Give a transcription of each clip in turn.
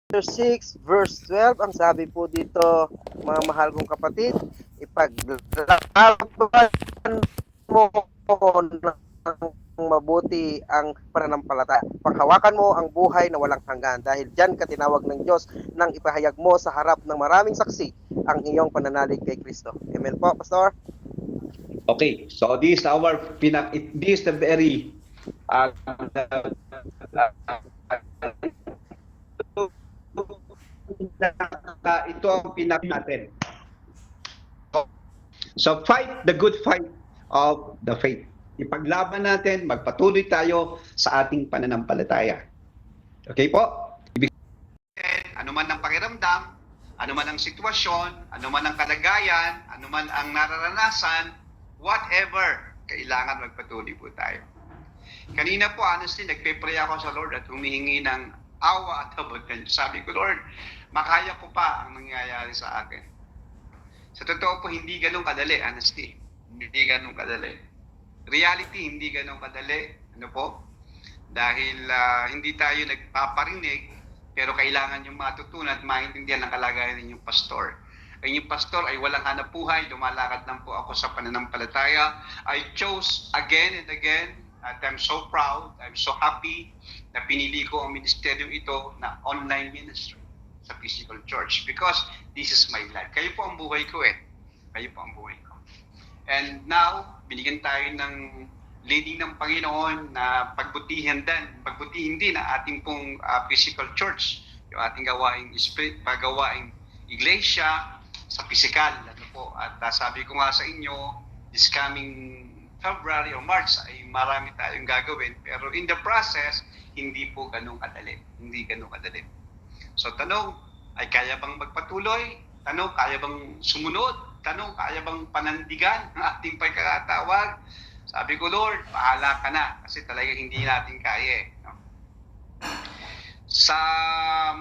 6 verse 12, ang sabi po dito, mga mahal kong kapatid, ipaglaban mo ng mabuti ang pananampalataya. Paghawakan mo ang buhay na walang hanggan dahil diyan ka tinawag ng Diyos nang ipahayag mo sa harap ng maraming saksi ang iyong pananalig kay Kristo. Amen po, Pastor? Okay, so this is the very uh, ito ang pinak natin. So fight the good fight of the faith. Ipaglaban natin, magpatuloy tayo sa ating pananampalataya. Okay po? Ibig sabihin, ano man ang pakiramdam, ano man ang sitwasyon, ano man ang kalagayan, ano man ang nararanasan, whatever, kailangan magpatuloy po tayo. Kanina po, honestly, nagpe-pray ako sa Lord at humihingi ng awa at habot ng Diyos. Sabi ko, Lord, makaya ko pa ang nangyayari sa akin. Sa totoo po, hindi ganun kadali, honestly. Hindi ganun kadali. Reality, hindi ganun kadali. Ano po? Dahil hindi tayo nagpaparinig, pero kailangan yung matutunan at maintindihan ang kalagayan ng inyong pastor. Ang inyong pastor ay walang hanap buhay, lumalakad lang po ako sa pananampalataya. I chose again and again, at I'm so proud, I'm so happy na pinili ko ang ministeryo ito na online ministry sa physical church because this is my life. Kayo po ang buhay ko eh. Kayo po ang buhay ko. And now, binigyan tayo ng leading ng Panginoon na pagbutihin din ang ating pong physical church, yung ating gawaing spirit, pagawaing iglesia sa physical. Ano po? At sabi ko nga sa inyo, this coming February or March ay marami tayong gagawin. Pero in the process, hindi po ganun kadali. Hindi ganun kadali. So tanong, ay kaya bang magpatuloy? Tanong, kaya bang sumunod? Tanong, kaya bang panandigan ang ating pagkakatawag? Sabi ko, Lord, bahala ka na kasi talaga hindi natin kaya. No? Sa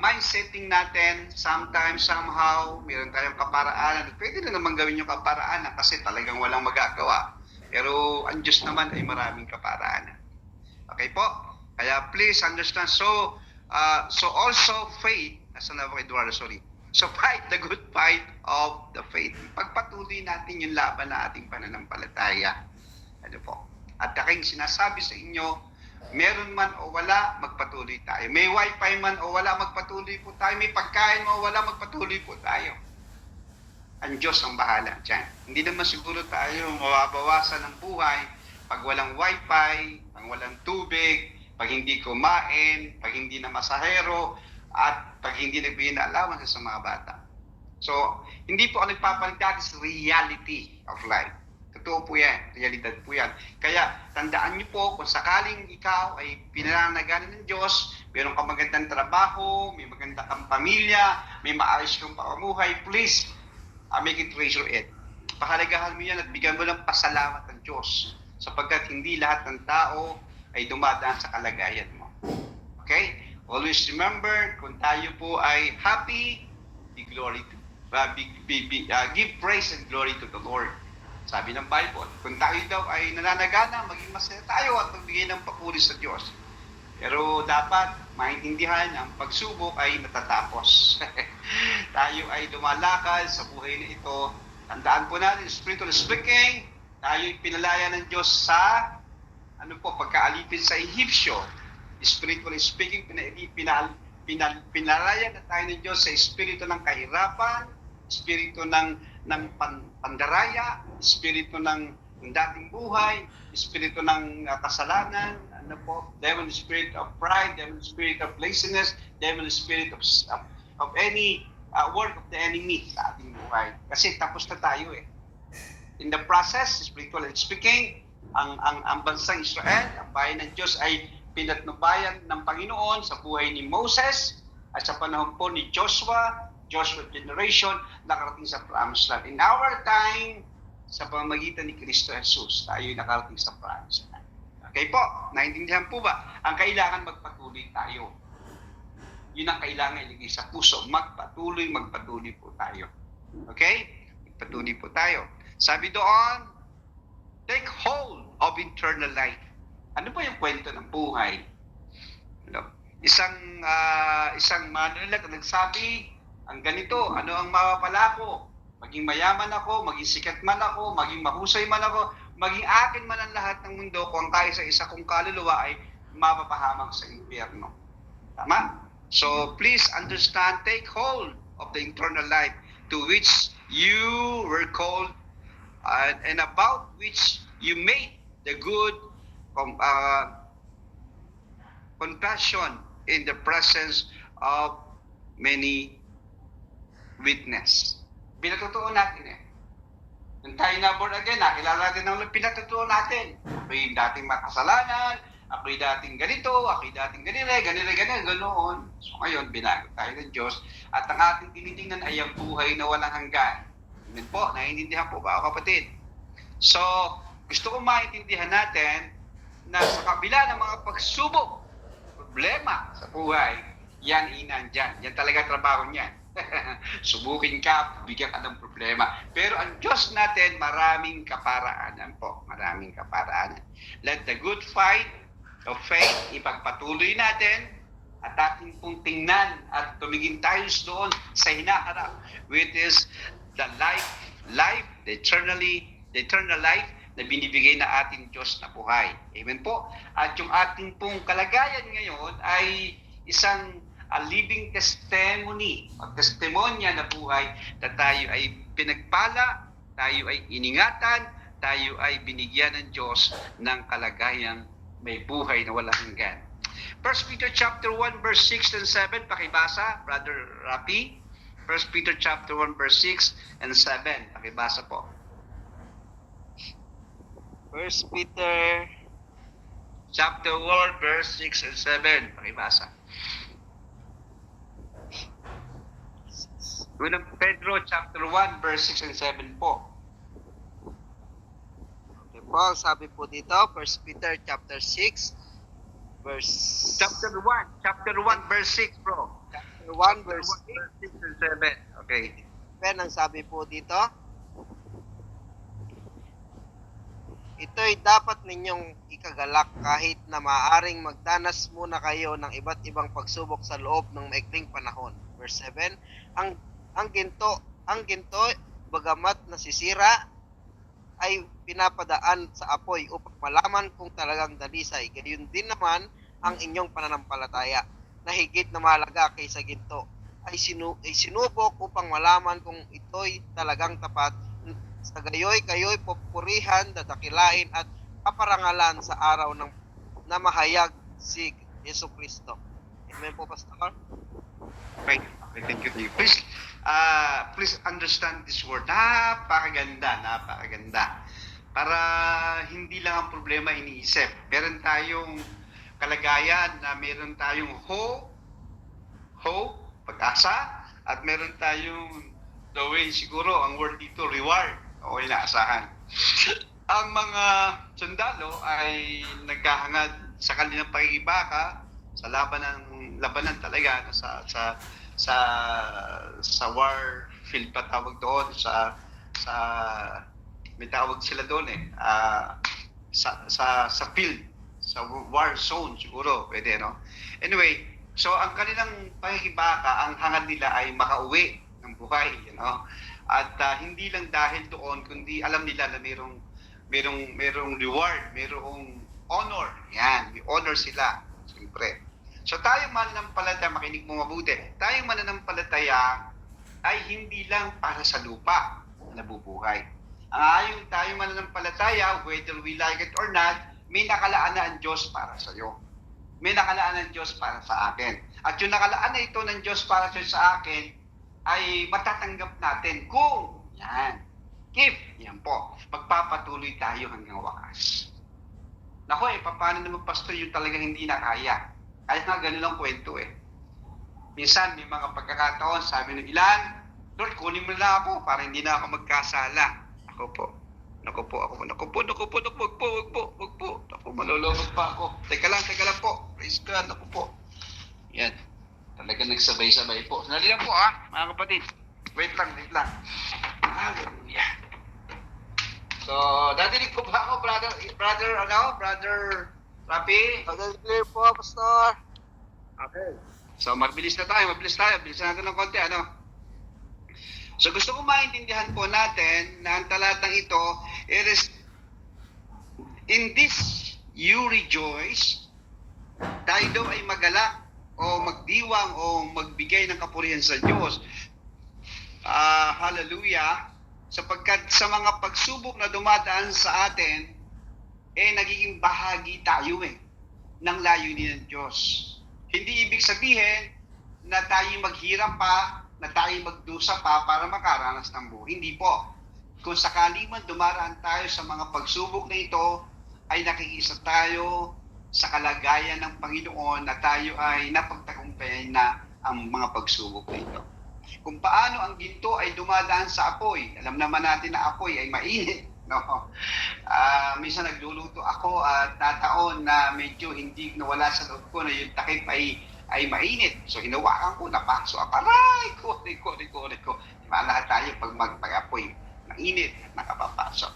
mindsetting natin, sometimes, somehow, meron tayong kaparaanan. Pwede na naman gawin yung kaparaanan kasi talagang walang magagawa. Pero ang Diyos naman ay maraming kaparaanan. Okay po? Kaya please understand. So also faith, nasa na ako Eduardo, sorry. So fight the good fight of the faith. Pagpatuloy natin yung laban na ating pananampalataya. Ano po? At aking sinasabi sa inyo, meron man o wala, magpatuloy tayo. May wifi man o wala, magpatuloy po tayo. May pagkain man o wala, magpatuloy po tayo. Ang Diyos ang bahala dyan. Hindi naman siguro tayo mababawasan ng buhay pag walang wifi, pag walang tubig, pag hindi kumain, pag hindi na masahero, at pag hindi nagbigay na allowance sa mga bata. So, hindi po ako nagpapalit, that is reality of life. Totoo po yan, realidad po yan. Kaya, tandaan niyo po, kung sakaling ikaw ay pinananaganan ng Diyos, mayroon kang magandang trabaho, may maganda kang pamilya, may maayos kang pamumuhay, please, make it treasure it. Pahalagahan mo yan at bigyan mo ng pasalamat ng Diyos sapagkat hindi lahat ng tao ay dumadaan sa kalagayan mo. Okay? Always remember, kung tayo po ay happy, give praise and glory to the Lord. Sabi ng Bible, kung tayo daw ay nananagana, maging masaya tayo at magbigay ng papuri sa Diyos. Pero dapat maintindihan ang pagsubok ay natatapos. Tayo ay dumalakad sa buhay na ito. Tandaan po natin, spiritually speaking, tayo ay pinalaya ng Diyos sa pagkaalipin sa Ehipsyo. Spiritually speaking, pinalaya na tayo ng Diyos sa espiritu ng kahirapan, espiritu ng pandaraya, espiritu ng dating buhay, espiritu ng kasalanan, demon spirit of pride, demon spirit of laziness, demon spirit of any work of the enemy sa ating buhay. Kasi tapos na tayo eh. In the process, spiritually speaking, ang bansang Israel, ang bayan ng Diyos ay pinatnubayan ng Panginoon sa buhay ni Moses at sa panahon po ni Joshua generation, nakarating sa Promised Land. In our time, sa pamamagitan ni Kristo Jesus, tayo nakarating sa Promised Land. Okay po, naintindihan po ba? Ang kailangan magpatuloy tayo. Yun ang kailangan ilagay sa puso. Magpatuloy po tayo. Okay? Magpatuloy po tayo. Sabi doon, take hold of eternal life. Ano ba yung kwento ng buhay? isang Manuel nagsabi, ang ganito, ano ang mapapala ko? Maging mayaman ako, maging sikat man ako, maging mahusay man ako, maging akin man ang lahat ng mundo, kung ang kaya sa isa kong kaluluwa ay mapapahamak sa impyerno. Tama? So please understand, take hold of the eternal life to which you were called and about which you made the good confession in the presence of many witness. Pinatutuon natin eh. Nung tayo na born again, nakilala natin ang pinatutuon natin. Ako'y dating makasalanan, ako'y dating ganito, ako'y dating ganoon. So ngayon, binago tayo ng Diyos at ang ating tinitingnan ay ang buhay na walang hanggan. Amen po, naiintindihan po ba kapatid? So, gusto kong maintindihan natin na sa kabila ng mga pagsubok, problema sa buhay, yan inandyan. Yan talaga trabaho niyan. Subukin ka, bigyan ka ng problema. Pero ang Diyos natin, maraming kaparaanan po. Maraming kaparaanan. Let the good fight of faith, ipagpatuloy natin at ating pong tingnan at tumingin tayo doon sa hinaharap, which is the life, the eternal life na binibigay na ating Diyos na buhay. Amen po. At yung ating pong kalagayan ngayon ay isang living testimony o testimonya na buhay na tayo ay pinagpala, tayo ay iningatan, tayo ay binigyan ng Diyos ng kalagayang may buhay na walang hanggan. 1 Peter chapter 1 verse 6 and 7, pakibasa, Brother Rapi. 1 Peter chapter 1 verse 6 and 7, pakibasa po. 1 Peter Chapter 1 verse 6 and 7, pakibasa. Unang Pedro chapter 1 verse 6 and 7 po. Okay po, ang sabi po dito, 1 Peter chapter 6 verse Chapter 1 verse 6 bro. chapter 1 verse 6 and 7. Okay. 7 ang sabi po dito. Ito'y dapat ninyong ikagalak kahit na maaaring magdanas muna kayo ng iba't ibang pagsubok sa loob ng maikling panahon. Verse 7, ang ginto, bagamat nasisira, ay pinapadaan sa apoy upang malaman kung talagang dalisay. Gayon din naman ang inyong pananampalataya, na higit na mahalaga kaysa ginto, ay sinubok upang malaman kung ito'y talagang tapat. Sa gayoy kayo'y pupurihan, dadakilain at paparangalan sa araw ng namahayag si Yesu Kristo. Amen po, Pastor? Okay, thank you. Please understand this word. Napakaganda. Para hindi lang ang problema iniisip. Meron tayong kalagayan na meron tayong hope, pag-asa, at meron tayong the way, siguro, ang word dito, reward, o inaasahan. Ang mga sundalo ay naghahangad sa kanilang pagkikibaka sa labanan talaga sa war field pa tawag doon sa may tawag sila doon sa field, sa war zone siguro pwede, no? Anyway, so ang kanilang pagkikibaka, ang hangad nila ay makauwi ng buhay, you know? At hindi lang dahil doon, kundi alam nila na merong reward, merong honor. Yan, may honor sila, siyempre. So tayong mananampalataya, makinig mo mabuti, tayong mananampalataya ay hindi lang para sa lupa na nabubuhay. Ang tayong mananampalataya, whether we like it or not, may nakalaan na ang Diyos para sa iyo. May nakalaan ng Diyos para sa akin. At yung nakalaan na ito ng Diyos para sa akin, ay matatanggap natin kung if yan po, magpapatuloy tayo hanggang wakas. Nako paano naman pastor yung talagang hindi na kaya? Kahit nga ganun lang kwento Minsan may mga pagkakataon, sabi ng ilan, Lord, kunin mo na ako para hindi na ako magkasala. Wag po, malulobot pa ako. Teka lang po. Praise God, ako po. Yan. Talaga nagsabay-sabay po. Sandali lang po mga kapatid. Wait lang. Hallelujah. So, dadinig po ba ako, brother Rapi? Clear po, Pastor. Okay. So, mabilis na tayo. Bilisan natin ng konti, ano? So, gusto kong maintindihan po natin na ang talatang ito, it is, in this you rejoice, tayo daw ay magalak o magdiwang o magbigay ng kapurihan sa Diyos. Hallelujah. Sapagkat sa mga pagsubok na dumadaan sa atin, nagiging bahagi tayo ng layunin ng Diyos. Hindi ibig sabihin na tayo maghirap pa, na tayo magdusa pa para makaranas ng buhay. Hindi po. Kung sakali man dumaraan tayo sa mga pagsubok na ito, ay nakikisa tayo sa kalagayan ng Panginoon na tayo ay napagtagumpayan na ang mga pagsubok na ito. Kung paano ang ginto ay dumadaan sa apoy, alam naman natin na apoy ay mainit. No? Minsan nagluluto ako at nataon na medyo hindi nawala sa loob ko na yung takip ay mainit. So hinawakan ko, napasok ako. Aray! Ko. Diba, lahat tayo pag magpag-apoy, mainit at nakapapasok.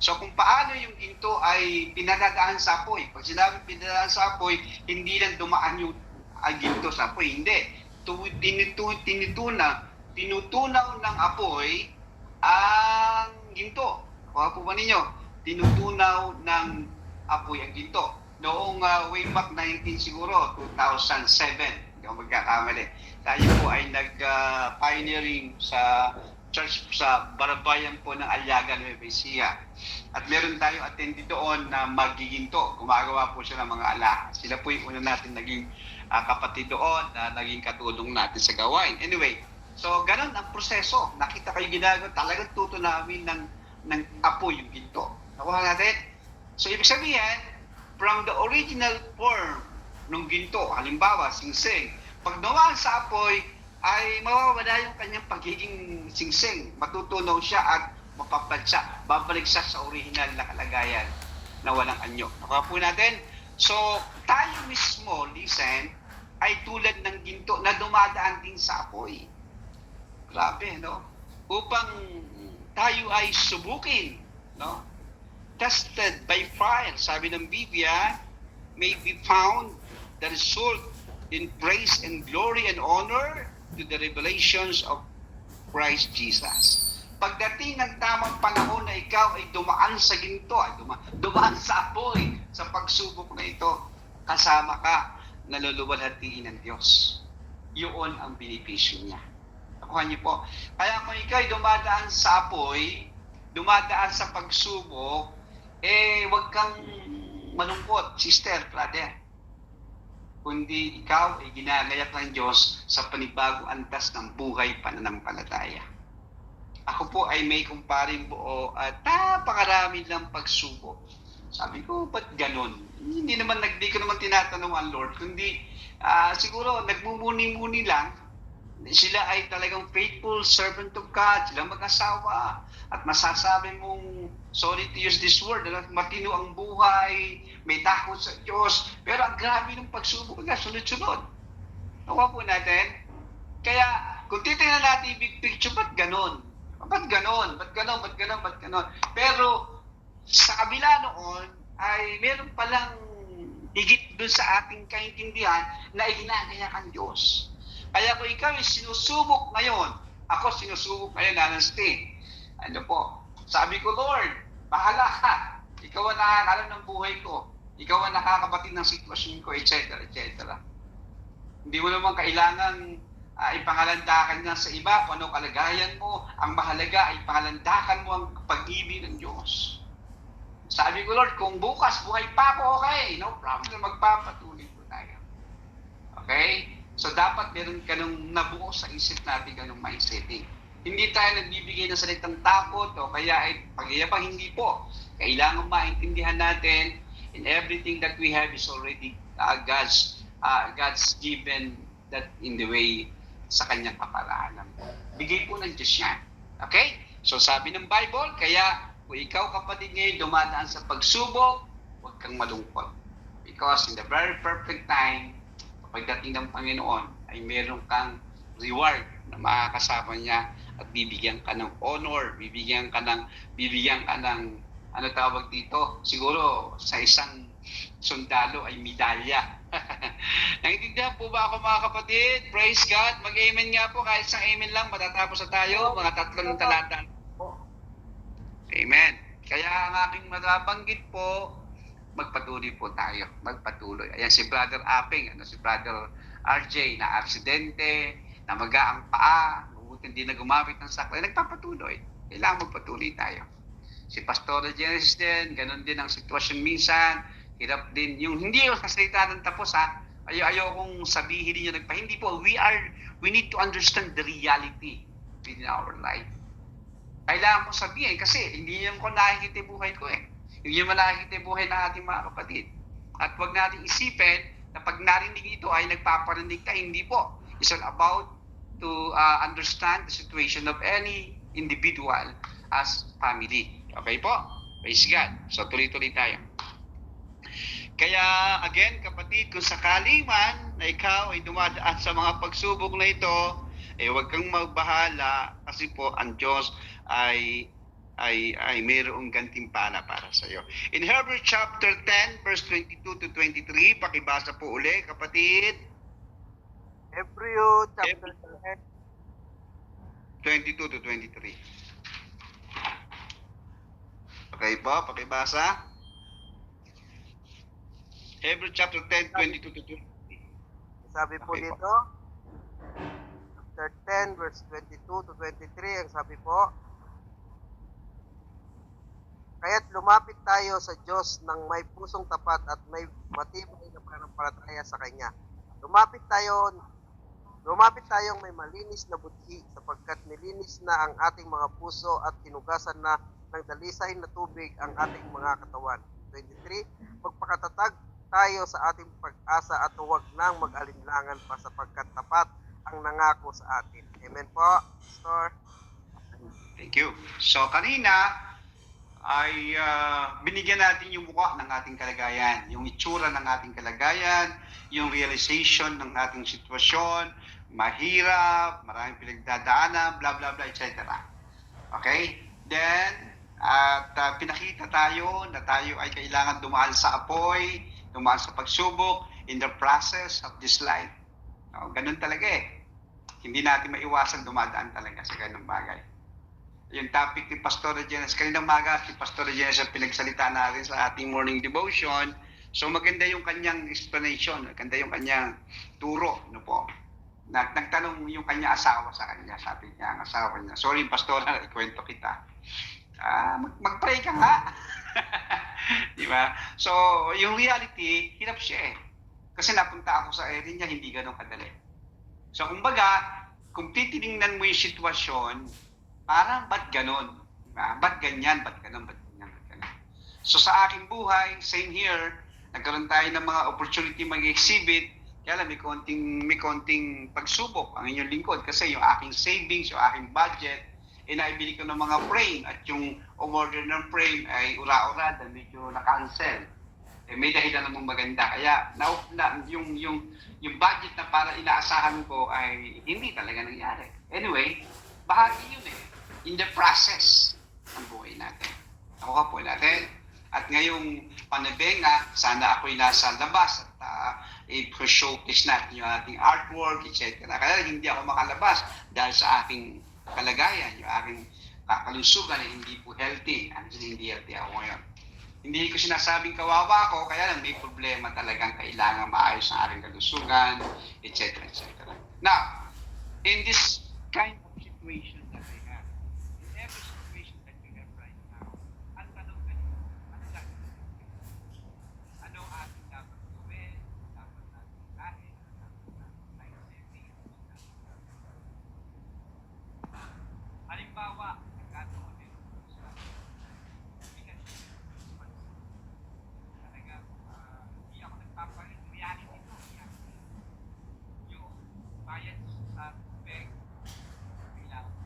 So kung paano yung ginto ay pinadadaan sa apoy. Pag sinabi pinadadaan sa apoy, hindi lang dumaan yung ginto sa apoy. Hindi. Tinutunaw ng apoy ang ginto. Kuha po ba ninyo? Tinutunaw ng apoy ang ginto. Noong way back 19 siguro, 2007, hindi ako magkakamali. Tayo po ay nag-pioneering sa church sa Barabayan po ng Aliaga, Nueva Ecija. At meron tayong attendee doon na magiginto. Gumagawa po siya ng mga alahas. Sila po yung una natin naging kapatid doon na naging katulong natin sa gawain. Anyway, so ganun ang proseso. Nakita kayo ginagawa, talagang tutunawin ng apoy yung ginto. Nakuha natin? So ibig sabihin, from the original form ng ginto, halimbawa, singsing, pag nawaan sa apoy, ay mawawala yung kanyang pagiging singsing. Matutunaw siya at mapapad siya. Babalik siya sa original na kalagayan na walang anyo. Nakuha po natin? So, tayo mismo, listen, ay tulad ng ginto na dumadaan din sa apoy. Grabe, no? Upang tayo ay subukin, no? Tested by fire, sabi ng Biblia, may be found the result in praise and glory and honor to the revelations of Christ Jesus. Pagdating ng tamang panahon na ikaw ay dumaan sa ginto, dumaan sa apoy, sa pagsubok na ito, kasama ka, naluluwalhatiin ng Diyos. Yun ang benepisyo niya. Nakuha niyo po. Kaya kung ikaw ay dumadaan sa apoy, dumadaan sa pagsubok, huwag kang malungkot, sister, brother. Kundi ikaw ay ginagayak ng Diyos sa panibagong antas ng buhay pananampalataya. Ako po ay may kumparing buo at napakarami lang pagsubok. Sabi ko, ba't ganun? Hindi ko naman tinatanong ang Lord, kundi siguro nagmumuni-muni lang. Sila ay talagang faithful servant of God, sila mag-asawa. At masasabi mong, sorry to use this word, matino ang buhay, may takot sa Diyos. Pero ang grabe ng pagsubok na, sunod-sunod. Nakuha po natin. Kaya, kung titingnan natin yung big picture, ba't ganon? Ba't ganon? Pero, sa kabila noon, ay meron palang higit dun sa ating kaintindihan na iginagaya ang Diyos. Kaya kung ikaw ay sinusubok ngayon, ako sinusubok ngayon, honesty. Ano po? Sabi ko, Lord, bahala ka. Ikaw ang nakakalam ng buhay ko. Ikaw ang nakakabatid ng sitwasyon ko, etc. Hindi mo naman kailangan ipangalandakan niya sa iba kung ano kalagayan mo. Ang mahalaga ay pangalandakan mo ang pag-ibig ng Diyos. Sabi ko, Lord, kung bukas buhay pa ako, okay, no problem, magpapatuloy po tayo. Okay? So dapat meron ka nung nabuo sa isip natin ganung mindsetting. Hindi tayo nagbibigay ng salitang takot o kaya ay pagyayabang, hindi po. Kailangan maintindihan natin in everything that we have is already God's given that in the way sa kanyang kaparaanan. Bigay po ng Diyos yan. Okay? So sabi ng Bible, kaya kung ikaw kapatid ngayon dumadaan sa pagsubok, huwag kang malungkot. Because in the very perfect time, pagdating ng Panginoon, ay meron kang reward na makakasama niya at bibigyan ka ng honor, bibigyan ka ng ano tawag dito? Siguro sa isang sundalo ay medalya. Naintindihan po ba ako mga kapatid? Praise God. Mag-amen nga po. Kahit isang amen lang, matatapos na tayo. Mga tatlong talata po. Amen. Kaya ang aking mababanggit po, magpatuloy po tayo. Magpatuloy. Ayan si Brother Aping, si Brother RJ na aksidente, na ang paa, mabuti hindi na gumamit ng saklay. Nagpapatuloy. Kailangan magpatuloy tayo. Si Pastor Genesis din, ganun din ang sitwasyon minsan. Hirap din. Yung hindi yung sasalita ng tapos ha. Ayaw kong sabihin niyo hindi po. We need to understand the reality in our life. Kailangan kong sabihin kasi hindi niyo ko nakikita yung buhay ko eh. Hindi niyo nakikita yung buhay ng ating mga kapatid. At wag natin isipin na pag narinig ito ay nagpaparinig ka. Hindi po. It's all about to understand the situation of any individual as family. Okay po? Praise God. So tuloy-tuloy tayo. Kaya again kapatid, kung sakali man na ikaw ay dumadaan sa mga pagsubok na ito, huwag kang magbahala kasi po ang Diyos ay mayroong gantimpala para sa iyo. In Hebrews chapter 10 verse 22 to 23, pakibasa po uli kapatid. Hebrew chapter 10. 22 to 23. Okay po, pakibasa. Hebrews chapter 10, 22 to 23. Sabi po Okay po. dito, chapter 10, verse 22 to 23, ang sabi po, kaya't lumapit tayo sa Diyos ng may pusong tapat at may matibay na pananampalataya sa Kanya. Lumapit tayong may malinis na budhi sapagkat nilinis na ang ating mga puso at hinugasan na ng dalisay na tubig ang ating mga katawan. 23, magpakatatag tayo sa ating pag-asa at huwag nang mag-alinlangan pa sapagkat tapat ang nangako sa atin. Amen po, Pastor. Thank you. So kanina ay binigyan natin yung mukha ng ating kalagayan, yung itsura ng ating kalagayan, yung realization ng ating sitwasyon, mahirap, maraming pinagdadaanan, blah blah blah, etc. Okay? Then pinakita tayo na tayo ay kailangan dumaan sa apoy, dumaan sa pagsubok in the process of this life. Ganun talaga eh. Hindi natin maiwasan dumadaan talaga sa ganung bagay. Yung topic ni Pastor Genesis, kaninang maga si Pastor Genesis ang pinagsalita natin sa ating morning devotion. So maganda yung kanyang explanation, maganda yung kanyang turo, no po. Nagtanong yung kanya asawa sa kanya, sabi niya ang asawa niya, sorry Pastor, ikwento kita. Mag-pray ka nga. Di ba? So, yung reality, hirap siya eh. Kasi napunta ako sa area niya, hindi ganun kadali. So, kumbaga, kung titiningnan mo yung sitwasyon, parang ba't ganun? Diba? Ba't ganyan? Ba't ganun? Ba't ganyan? Ba't ganun? So, sa aking buhay, same here, nagkaroon tayo ng mga opportunity mag-exhibit, kaya lang may konting pagsubok ang inyong lingkod kasi yung aking savings, yung aking budget, naibili ko ng mga frame at yung umorder ng frame ay ura-ura dahil medyo na-cancel. May dahilan namang maganda. Kaya yung budget na para inaasahan ko ay hindi talaga nangyari. Anyway, bahagi yun eh. In the process ng buhay natin. Ako ka po natin. At ngayong panabenga, sana ako'y nasa labas at i-showcase natin yung ating artwork, etc. Kaya hindi ako makalabas dahil sa aking kalagayan, yung aking kalusugan ay hindi po healthy. Hindi healthy ako ngayon. Hindi ko sinasabing kawawa ako, kaya lang may problema talagang kailangan maayos ang aking kalusugan, etc. etc. Now, in this kind of situation that I have, in every situation that we have right now, ang tanong ka nyo, ano gagawin? Ano ating dapat gawin? Dapat natin kain? Dapat natin life-saving? Halimbawa, nagkataon din sa talaga, hindi ako nagpapalit. Reality ito. Yung bayad sa tubig, kailangan ko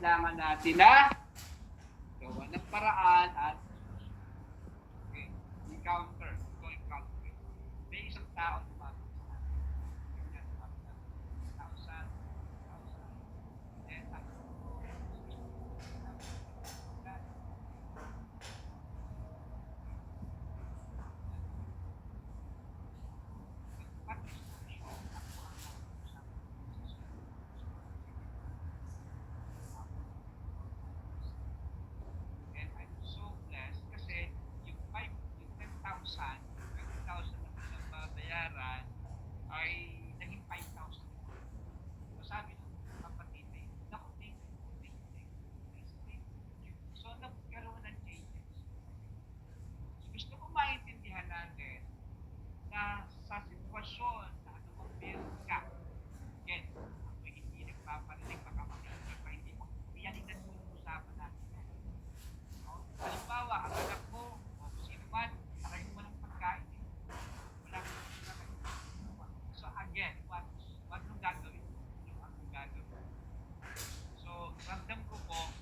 kailangan natin na gawa ng paraan at okay, encounter. May isang tao lumapit sa atin. Ganyan, lumapit sa atin. 1,000, 1,000, 10,000. And I'm so blessed kasi yung 10,000, 20,000 na pinababayaran ay naging 5,000. So sabi ng kapatid ay, naku, thank you. So nagkaroon ng changes. So gusto ko maintindihan natin na sa sitwasyon na anumang meron ka, again, ako hindi nagpaparinig, baka makinig pa hindi mo, yan ang nag-uusapan natin. Halimbawa, ang anak mo, o sino man, nakain mo ng pagkain, wala kang pagkain. So again, what nung gagawin mo? Yung anong gagawin mo? So, ramdam ko po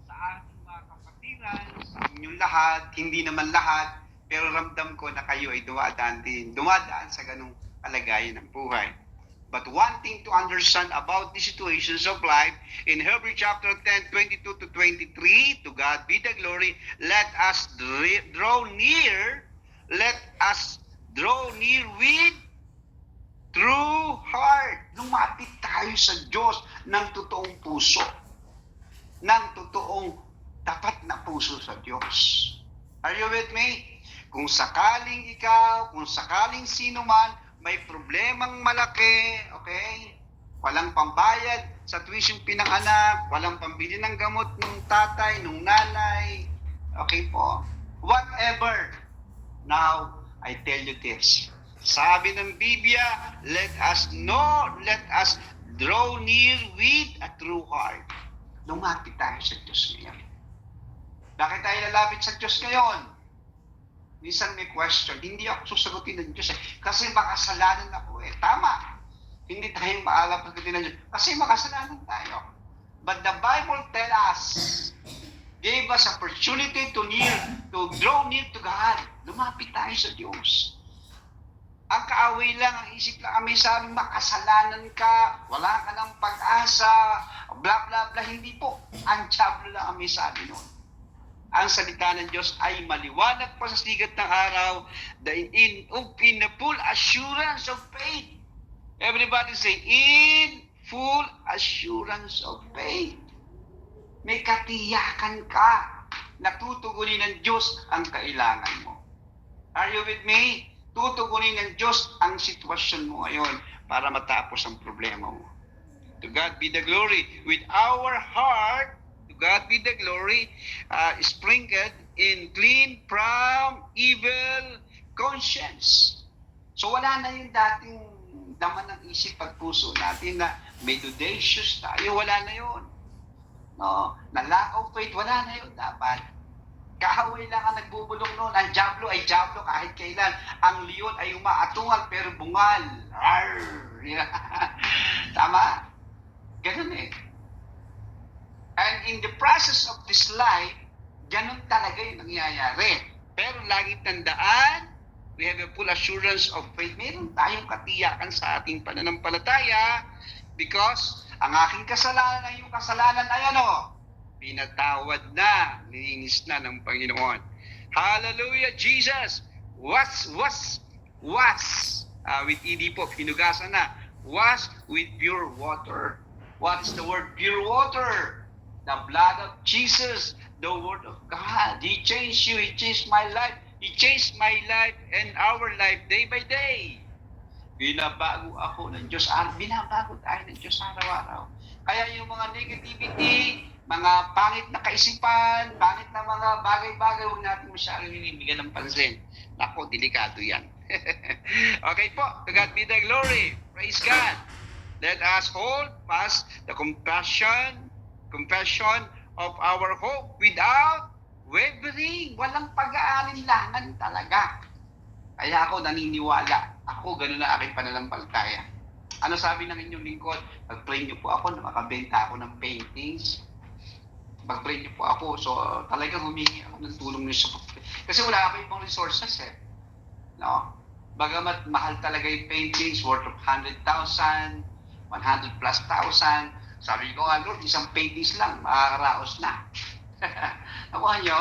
sa ating mga kapatiran, sa inyong lahat, hindi naman lahat, pero ramdam ko na kayo ay dumadaan sa ganung kalagayan ng buhay. But one thing to understand about the situations of life, in Hebrews chapter 10, 22 to 23, to God be the glory, let us draw near with true heart. Lumapit tayo sa Diyos ng totoong puso, ng totoong tapat na puso sa Diyos. Are you with me? Kung sakaling ikaw, kung sakaling sino man, may problemang malaki, okay? Walang pambayad sa tuition pinanganak, walang pambili ng gamot ng tatay, ng nanay, okay po? Whatever. Now, I tell you this. Sabi ng Biblia, let us draw near with a true heart. Lumapit tayo sa Diyos ngayon. Bakit tayo lalapit sa Diyos ngayon? Minsan may question, hindi ako susagutin ng Diyos kasi makasalanan ako Tama. Hindi tayo maalapagutin ng Diyos kasi makasalanan tayo. But the Bible tells us, gave us opportunity to draw near to God. Lumapit tayo sa Diyos. Ang kaaway lang, ang isip lang, may sabi, makasalanan ka, wala ka ng pag-asa, bla bla bla. Hindi po. Ang diablo lang ang may sabi noon. Ang salita ng Diyos ay maliwanag pa sa sigat ng araw, in the full assurance of faith. Everybody say, in full assurance of faith. May katiyakan ka na tutugunin ng Diyos ang kailangan mo. Are you with me? Tutugunin ng Diyos ang sitwasyon mo ngayon para matapos ang problema mo. To God be the glory. With our heart, to God be the glory, sprinkled in clean from evil conscience. So wala na yung dating laman ng isip at puso natin na medudatious tayo. Wala na yun. No? Na lack of faith, wala na yun dapat. Kaaway lang ang nagbubulong noon. Ang diablo ay diablo kahit kailan. Ang leon ay umaatungal pero bungal. Tama? Ganun And in the process of this life, ganun talaga yung nangyayari. Pero lagi tandaan, we have a full assurance of faith. Meron tayong katiyakan sa ating pananampalataya because ang aking kasalanan ay yung kasalanan ay pinatawad na, nilinis na ng Panginoon. Hallelujah, Jesus! Was with ED po, pinugasan na. Was with pure water. What is the word pure water? The blood of Jesus, the word of God. He changed you, He changed my life. He changed my life and our life day by day. Binabago ako ng Diyos. Binabago tayo ng Diyos araw-araw. Kaya yung mga negativity, mga pangit na kaisipan, pangit na mga bagay-bagay, huwag natin masyadong hinibigyan ng pansin. Nako, delikado yan. Okay po, to God be the glory. Praise God. Let us hold fast the confession of our hope without wavering. Walang pag-aalinlangan talaga. Kaya ako naniniwala. Ako, ganun na aking pananampalataya. Ano sabi ng inyong lingkod? Mag-pray niyo po ako na makabenta ako ng paintings. Mag-pray niyo po ako. So, talagang humingi ako ng tulong niyo sa kasi wala ako ibang resources eh. No? Bagamat mahal talaga yung paintings worth of 100,000, 100 plus thousand. Sabi ko nga, Lord, isang paintings lang, makakaraos na. Nakuha nyo?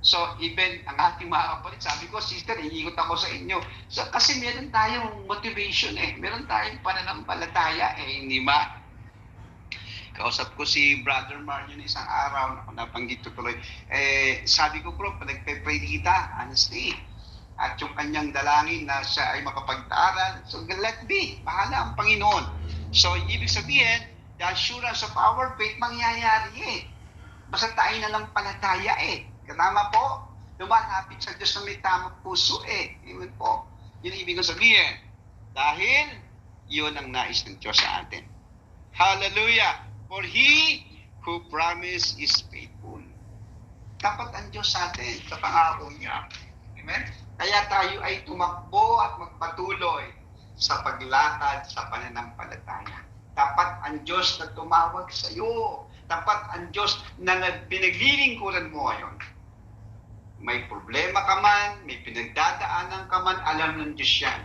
So, even ang ating mga kapatid, sabi ko, sister, iikot ako sa inyo. So, kasi meron tayong motivation eh. Meron tayong pananampalataya eh, hindi ba? Kausap ko si Brother Mario na isang araw, nabanggit ko tuloy. Sabi ko, bro, nagpe-pray kita, honestly. At yung kanyang dalangin na siya ay makapagtaaral. So, let be. Bahala ang Panginoon. So, ibig sabihin, the assurance of our faith, mangyayari eh. Basta tayo na lang palataya eh. Katama po, lumalapit sa Diyos na may tamang puso eh. Amen po. Yun ibig sabihin. Dahil, yun ang nais ng Diyos sa atin. Hallelujah! For He who promised is faithful. Dapat ang Diyos sa atin sa pangako niya. Amen? Kaya tayo ay tumakbo at magpatuloy sa paglatad sa pananampalataya. Dapat ang Diyos na tumawag sa iyo. Dapat ang Diyos na pinaglilingkuran mo ngayon. May problema ka man, may pinagdadaanan ka man, alam ng Diyos yan.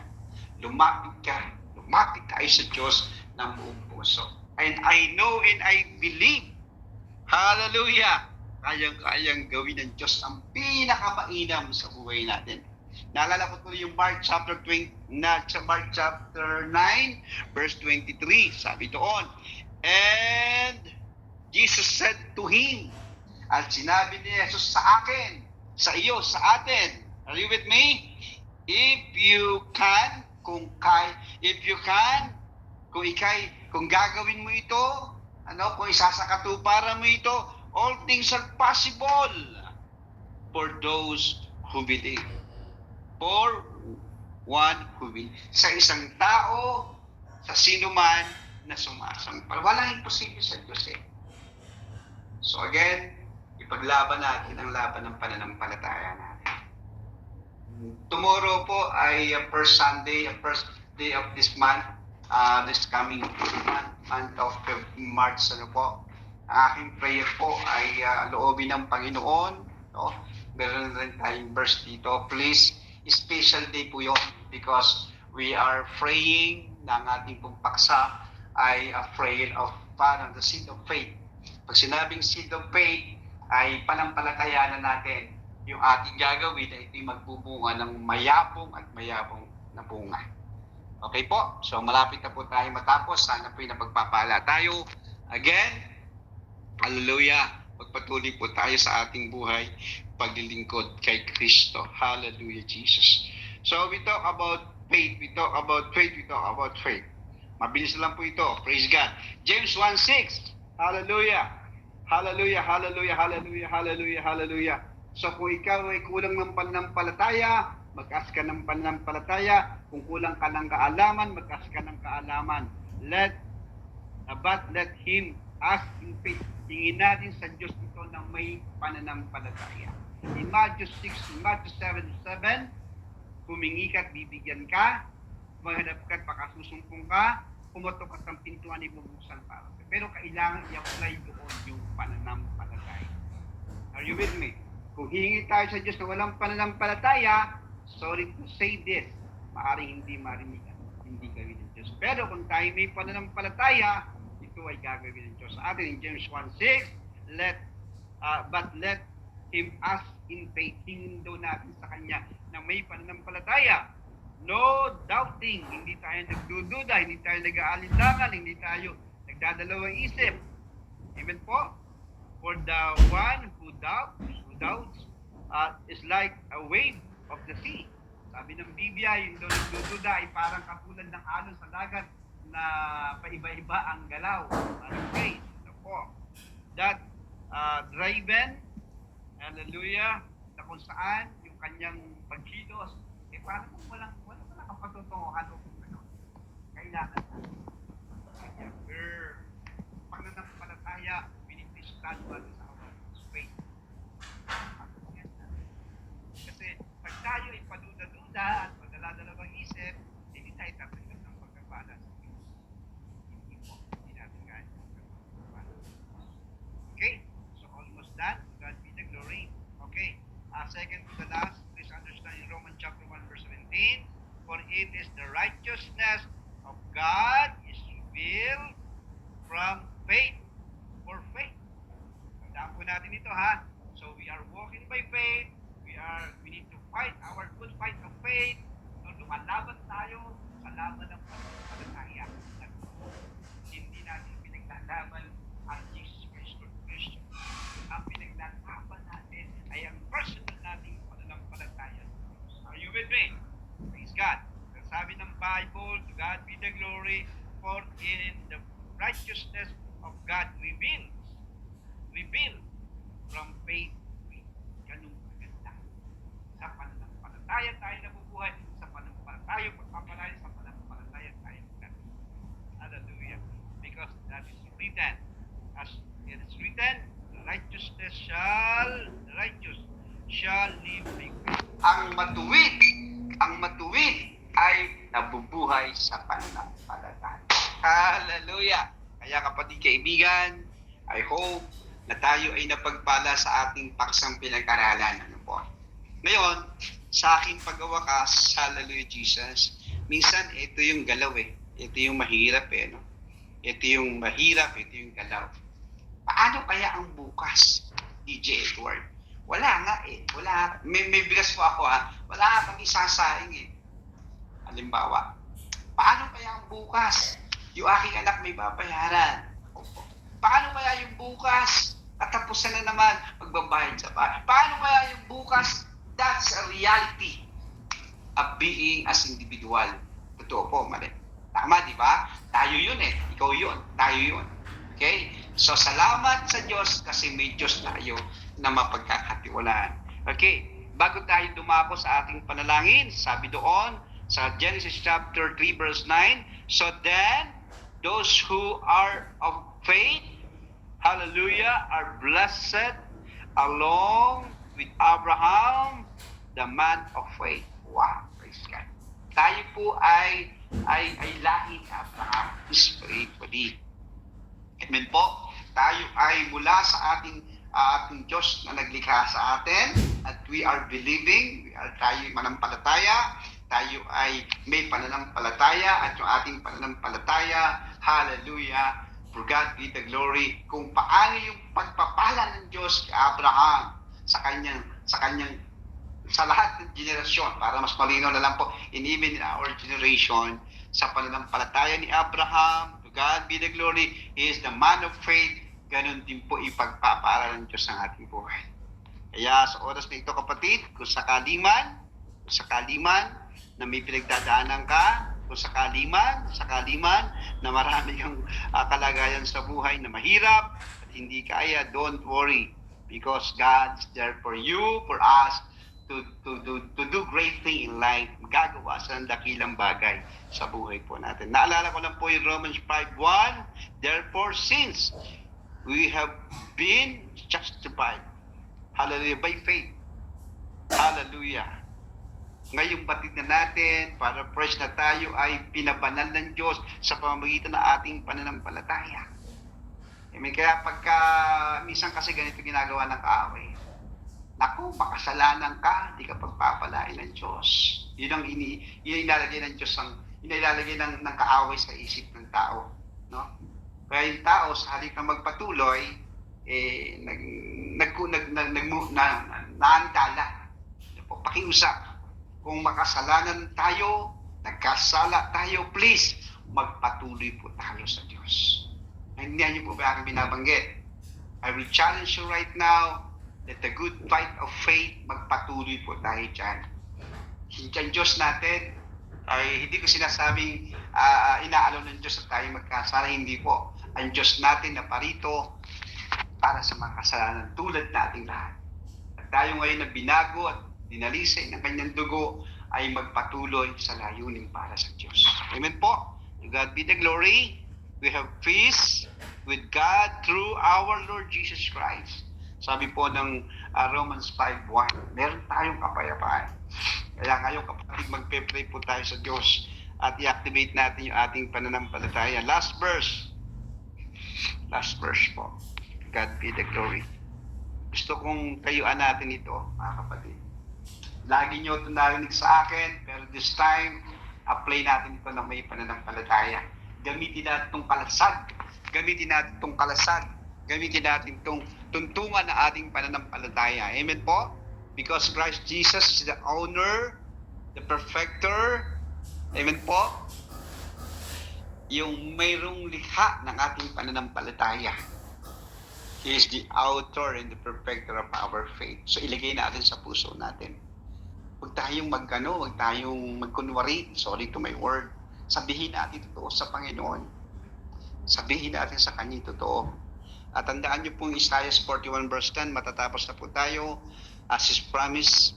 Lumapit tayo sa Diyos ng buong puso. And I know and I believe, hallelujah, kayang-kayang gawin ng Diyos ang pinakamainam sa buhay natin. Naalala ko tuloy yung Mark chapter 9, verse 23. Sabi doon, and Jesus said to him, at sinabi ni Jesus sa akin, sa iyo, sa atin, are you with me? If you can, kung gagawin mo ito, kung isasakatuparan mo ito, all things are possible for those who believe. For one who will. Sa isang tao, sa sino man na sumasampal. Walang imposible sa Diyos eh. So again, ipaglaban natin ang laban ng pananampalataya natin. Tomorrow po ay first day of this month, this coming month of March. Ang aking prayer po ay loobin ng Panginoon. No? Meron rin tayong verse dito. Please, special day po yun because we are praying na ang ating pong paksa ay a prayer of the seed of faith. Pag sinabing seed of faith, ay panampalatayanan natin yung ating gagawin na ito'y magbubunga ng mayabong at mayabong na bunga. Okay po? So malapit na po tayo matapos. Sana po'y napagpapala tayo. Again, hallelujah. Magpatuloy po tayo sa ating buhay paglilingkod kay Kristo. Hallelujah, Jesus. So we talk about faith. We talk about faith. Mabilis lang po ito. Praise God. James 1:6. Hallelujah. Hallelujah, hallelujah, hallelujah, hallelujah, hallelujah. So kung ikaw ay kulang ng pananampalataya, mag-ask ka ng pananampalataya. Kung kulang ka ng kaalaman, mag-ask ka ng kaalaman. But let him ask in faith. Hingin natin sa Diyos ito na may pananampalataya. In Matthew 7:7, humingi ka at bibigyan ka, maghanap ka at pakasusumpong ka, pumutok at ang pintuan ay bubuksan para. Pero kailangan i-apply doon yung pananampalataya. Are you with me? Kung hihingi tayo sa Diyos na walang pananampalataya, sorry to say this, maaaring hindi marinigan, hindi gawin ng Diyos. Pero kung tayo may pananampalataya, ito ay gagawin ng Diyos. Sa atin, in James 1:6, but let him ask in faith. Hingin daw natin sa Kanya na may pananampalataya. No doubting. Hindi tayo nagdududa, hindi tayo nag-aalinlangan, hindi tayo nagdadalawang isip. Amen po? For the one who doubts is like a wave of the sea. Sabi ng Biblia, yung daw nagdududa ay parang katulad ng alon sa dagat na paiba-iba ang galaw. Praise the po. That driven, hallelujah, na kung saan yung kanyang pagkilos, parang kung walang kapatutunguhan o kung ano, kailangan kanya pananampalataya, pinipistad ba sa our faith. Kasi pag tayo ay paduda-duda at padala-dalawang isip, hindi tayo tatanggap ng pagkabala sa Diyos. second to the last, please understand in Romans chapter 1 verse 17, for it is the righteousness of God is revealed from faith for faith. Tandaan po natin ito ha. So we are walking by faith. We need to fight our good fight of faith. So lumalaban tayo sa laban ng pananampalataya. Hindi natin pinaglalaban ang Jesus Christ or Christian. Ang pinaglalaban natin ay ang personal nating pananampalataya. Are you with me? Praise God. Sabi ng Bible, to God be the glory, for in the righteousness of God revealed from faith to faith. Ganun kaganda. Sa pananampalataya tayo nabubuhay, sa pananampalataya pagpapalaya, sa pananampalataya tayo natin. Hallelujah. Because that is written. As it is written, the righteous shall live by faith. Ang matuwid ay nabubuhay sa pananampalataya. Hallelujah. Kaya kapatid kaibigan, I hope na tayo ay napagpala sa ating paksang pinag-aralan. Ano po? Ngayon, sa aking pagwawakas, hallelujah Jesus, minsan ito yung galaw eh. Ito yung mahirap eh. No? Ito yung mahirap, ito yung galaw. Paano kaya ang bukas, DJ Edward? Wala nga eh. Wala. May bigas po ako ha. Wala nga kami sasaing eh. Halimbawa, paano kaya ang bukas? Yung aking anak may babayaran. Paano kaya yung bukas? Katapusan na naman magbabayad sa bahay. Paano kaya yung bukas? That's a reality of being as individual. Totoo po, mali. Tama, di ba? Tayo yun eh. Ikaw yun. Tayo yun. Okay? So, salamat sa Diyos kasi may Diyos tayo na mapagkakatiwalaan. Okay? Bago tayo dumako sa ating panalangin, sabi doon sa Genesis chapter 3 verse 9, so then, those who are of faith, hallelujah, are blessed along with Abraham, the man of faith. Wow, praise God. Tayo po ay lahi ni Abraham, spiritually. Amen po. Tayo ay mula sa ating Diyos na naglikha sa atin at we are believing, tayo manampalataya, tayo ay may pananampalataya at yung ating pananampalataya, hallelujah, for God be the glory, kung paano yung pagpapala ng Diyos kay Abraham sa lahat ng generasyon, para mas malinaw na lang po, even in our generation, sa pananampalataya ni Abraham, to God be the glory, he is the man of faith, ganun din po ipagpapala ng Diyos ng ating buhay. Kaya sa oras na ito kapatid, kung sakali man na may pinagdadaanan ka, kung sakali man na marami kang kalagayan sa buhay na mahirap at hindi kaya, don't worry, because God is there for you, for us, to do great thing in life. Gagawa sa dakilang bagay sa buhay po natin. Naalala ko lang po yung Romans 5:1, therefore since we have been justified, hallelujah, by faith, hallelujah, ngayong batid na natin, para fresh na tayo, ay pinabanal ng Diyos sa pamamagitan ng ating pananampalataya. Amen. Kaya pagka minsan kasi ganito ginagawa ng kaaway, naku, makasalanan ka, hindi ka pagpapalain ng Diyos. Yun ang ilalagay ng Diyos, ilalagay ng kaaway sa isip ng tao. No? Kaya yung tao, sa halip na magpatuloy, naantala. Pakiusap. Kung makasalanan tayo, nagkasala tayo, please, magpatuloy po tayo sa Diyos. Hindi niyo po ba aking binabanggit? I will challenge you right now that the good fight of faith, magpatuloy po tayo dyan. Ang Diyos natin, ay hindi ko sinasabing inaalaw ng Diyos at tayo magkasala. Hindi po. Ang Diyos natin na parito para sa mga kasalanan tulad nating lahat. At tayo ngayon na binago at dinalisay ng kanyang dugo ay magpatuloy sa layunin para sa Diyos. Amen po. To God be the glory. We have peace with God through our Lord Jesus Christ. Sabi po ng Romans 5:1, meron tayong kapayapaan. Kaya ngayon kapatid, magpe-pray po tayo sa Diyos at i-activate natin yung ating pananampalataya. Last verse po. God be the glory. Gusto kong tayuan natin ito, mga kapatid. Lagi nyo ito narinig sa akin, pero this time, apply natin ito na may pananampalataya. Gamitin natin itong kalasag. Gamitin natin itong kalasag. Gamitin natin itong tuntungan na ating pananampalataya. Amen po? Because Christ Jesus is the owner, the perfecter. Amen po? Yung mayroong likha ng ating pananampalataya. He is the author and the perfecter of our faith. So ilagay natin sa puso natin. Huwag tayong huwag tayong magkunwari, sorry to my word. Sabihin natin totoo sa Panginoon. Sabihin natin sa Kanya totoo. At tandaan niyo pong Isaiah 41 verse 10, matatapos na po tayo. As His promise,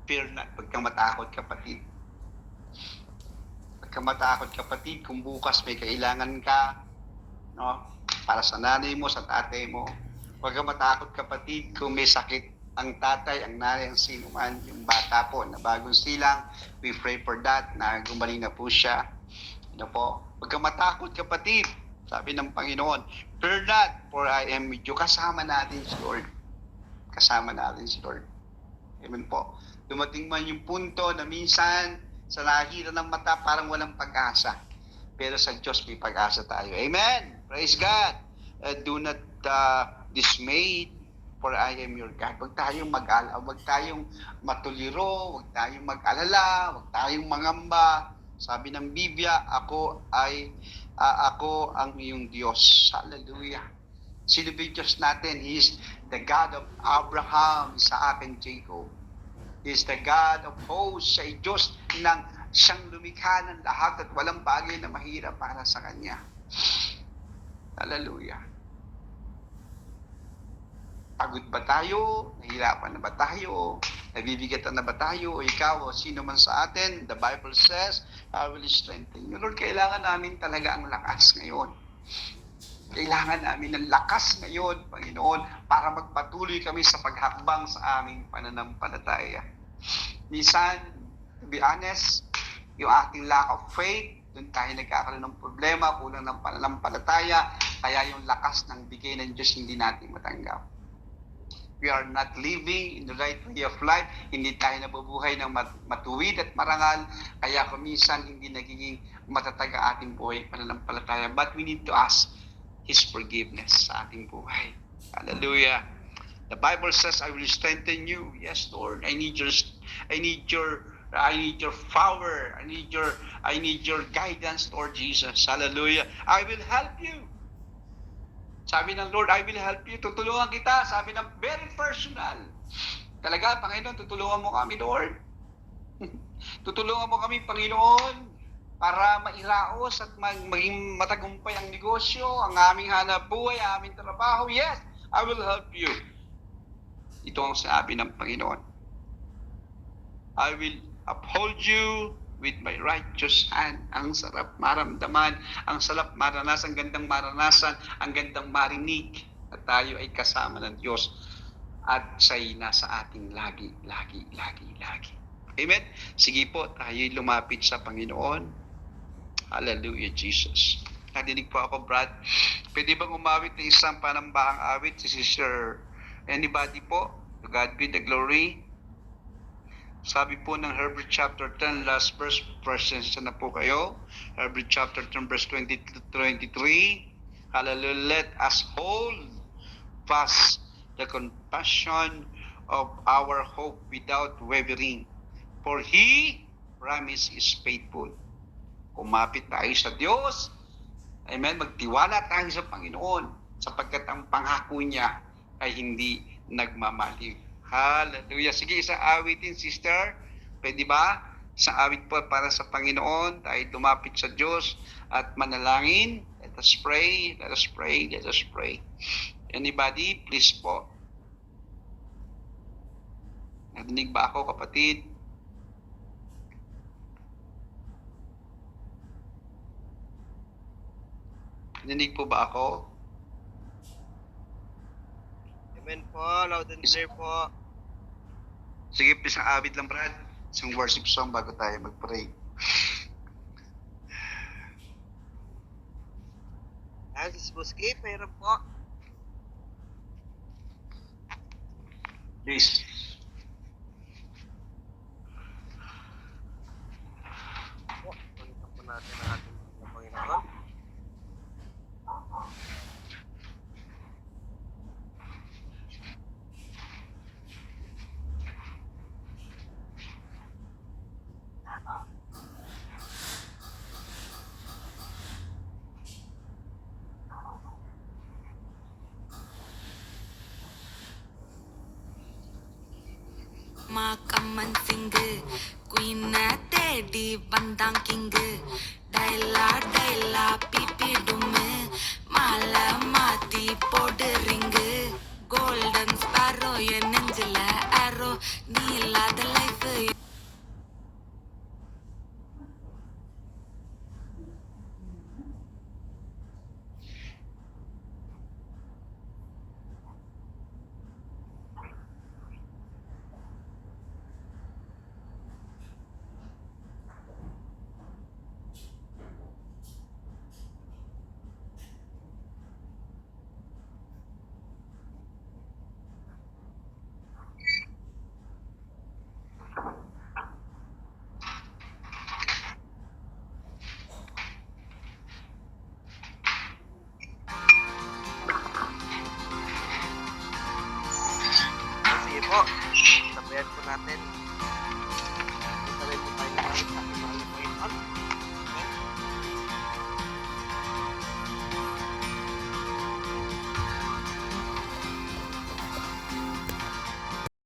fear not. Huwag kang matakot, kapatid. Huwag kang matakot, kapatid, kung bukas may kailangan ka, no? Para sa nanay mo, sa tatay mo. Huwag kang matakot, kapatid, kung may sakit ang tatay, ang nanay, ang sino man, yung bata po na bagong silang, we pray for that, na gumaling na po siya. Ano po? Huwag kang matakot, kapatid. Sabi ng Panginoon, fear not, for I am with you. Kasama natin si Lord. Kasama natin si Lord. Amen po. Dumating man yung punto na minsan sa lahira ng mata parang walang pag-asa. Pero sa Diyos may pag-asa tayo. Amen. Praise God. Do not dismayed, for I am your God. Huwag tayong huwag tayong matuliro, huwag tayong mag-alala, huwag tayong mangamba. Sabi ng Biblia, ako ang iyong Diyos. Hallelujah. Sino ba yung Diyos natin? He is the God of Abraham, Isaac, and Jacob. He is the God of hosts. Siya ay Diyos ng siyang lumikha ng lahat at walang bagay na mahirap para sa Kanya. Hallelujah. Pagod ba tayo? Nahihirapan na ba tayo? Nabibigatan na ba tayo? O ikaw o sino man sa atin? The Bible says, I will strengthen you. Lord, kailangan namin talaga ang lakas ngayon. Kailangan namin ng lakas ngayon, Panginoon, para magpatuloy kami sa paghakbang sa aming pananampalataya. Minsan, to be honest, yung ating lack of faith, doon tayo nagkakaroon ng problema, kulang ng pananampalataya, kaya yung lakas ng bigay ng Diyos hindi natin matanggap. We are not living in the right way of life. Hindi tayo nabubuhay ng matuwid at marangal. Kaya kuminsan hindi nagiging matatag ang ating buhay pananampalataya. But we need to ask His forgiveness sa ating buhay. Hallelujah. The Bible says, I will strengthen you. Yes, Lord. I need your power. I need your guidance, Lord Jesus. Hallelujah. I will help you. Sabi ng Lord, I will help you. Tutulungan kita. Sabi ng very personal. Talaga, Panginoon, tutulungan mo kami, Lord. Tutulungan mo kami, Panginoon, para mairaos at maging matagumpay ang negosyo, ang aming hanap buhay, ang aming trabaho. Yes, I will help you. Ito ang sabi ng Panginoon. I will uphold you with my righteous hand. Ang sarap maramdaman, ang sarap maranasan, gandang maranasan, ang gandang marinig na tayo ay kasama ng Diyos at siya'y nasa ating lagi. Amen? Sige po, tayo'y lumapit sa Panginoon. Hallelujah, Jesus. Nadinig po ako, Brad. Pwede bang umawit ng isang panambahang awit si Sister? Anybody po? To God be the glory. Sabi po ng Hebrews chapter 10, last verse, presensya na po kayo. Hebrews chapter 10, verse 20 to 23. Hallelujah, let us hold fast the confession of our hope without wavering. For He promise is faithful. Kumapit tayo sa Diyos. Amen. Magtiwala tayo sa Panginoon sapagkat ang pangako niya ay hindi nagmamaliw. Hallelujah. Sige, isang awitin, sister. Pwede ba? Isang awit po para sa Panginoon. Tayo lumapit sa Diyos at manalangin. Let us pray. Let us pray. Let us pray. Anybody? Please po. Nadinig ba ako, kapatid? Nadinig po ba ako? Amen po, loud and clear po. Sige, isang awit lang, Brad. Isang worship song bago tayo mag-pray. Francis Busquets, mayroon po. Please. Po, pagkita po natin ang ating mga Panginoon. மாக்கம்மன் சிங்கு குயின தேடி வந்தான் கிங்கு டைலா டைலா பிபி டும்மு மாலை மாத்தி போடு ரிங்கு கோல்டன் ஸ்பாரோ என் நெஞ்சில ஆரோ நீ இல்லாத life Sige po, sabayan po natin. Sabay po tayo ng